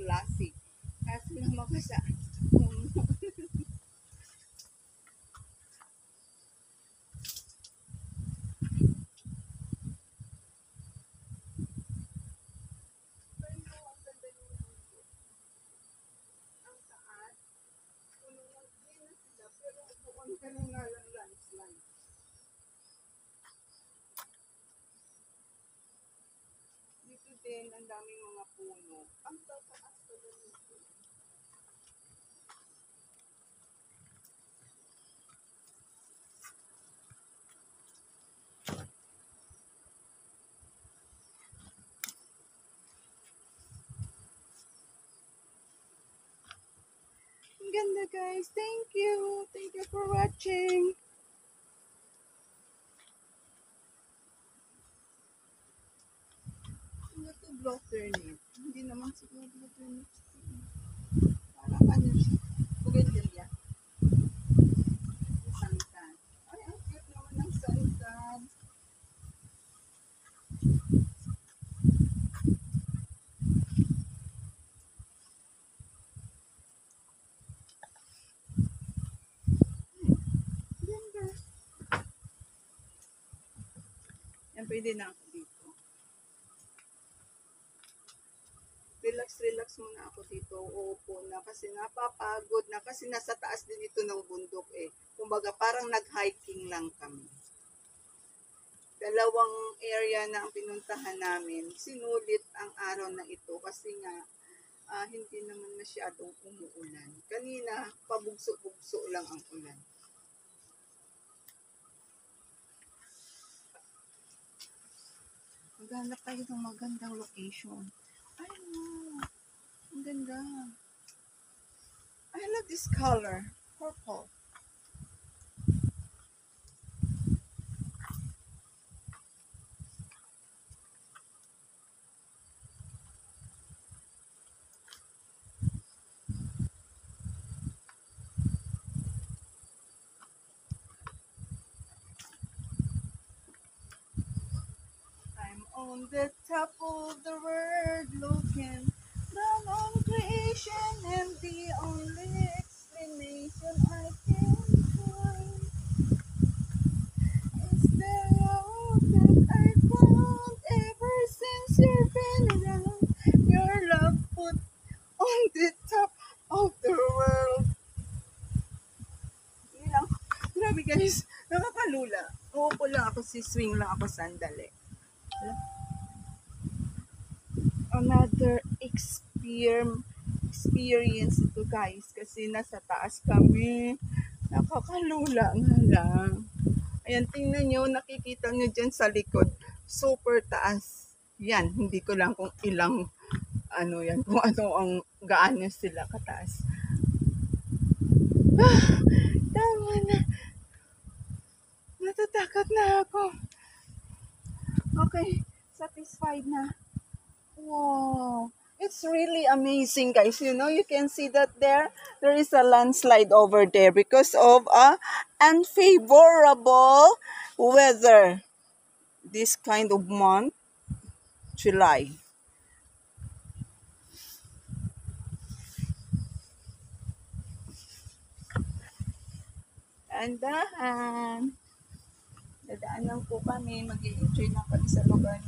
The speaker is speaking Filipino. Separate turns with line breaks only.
klase. Kaso lang makasa. Dito din, ang daming mga puno. Ang tataas pa dito. Ang ganda guys. Thank you. Thank you for watching. Ano to block turnip? Hindi naman siguro block turnip. Parang ano siya. Bougainvillea. Santan. Ay, ang cute naman ng santan. Ganda. Yan, pwede na ako dito. Relax muna ako dito. Uupo na kasi napapagod na kasi nasa taas din ito ng bundok eh. Kumbaga parang nag-hiking lang kami. Dalawang area na ang pinuntahan namin. Sinulit ang araw na ito kasi nga hindi naman masyadong umuulan. Kanina, pabugso-bugso lang ang ulan. Maghanap tayo ng magandang location. Ay, wow. Ang ganda. I love this color. Purple. I'm on the top of the world looking down on creation and the only explanation I can find is the love that I found ever since you've been around. Your love put on the top of the world. Yun lang. Grabe guys, nakakalula. Uupo lang ako, swing lang ako sandali. Another experience ito guys kasi nasa taas kami, nakakalula nga lang. Ayan, tingnan nyo, nakikita nyo dyan sa likod, super taas yan. Hindi ko lang kung ilang ano yan, kung ano ang gaano sila kataas. Tama na, natatakot na ako. Okay, satisfied na. Wow, it's really amazing guys. You know, you can see that there is a landslide over there because of unfavorable weather this kind of month, July. Andahan. Dadaan lang po kami, mag-enjoy lang kami sa lugar.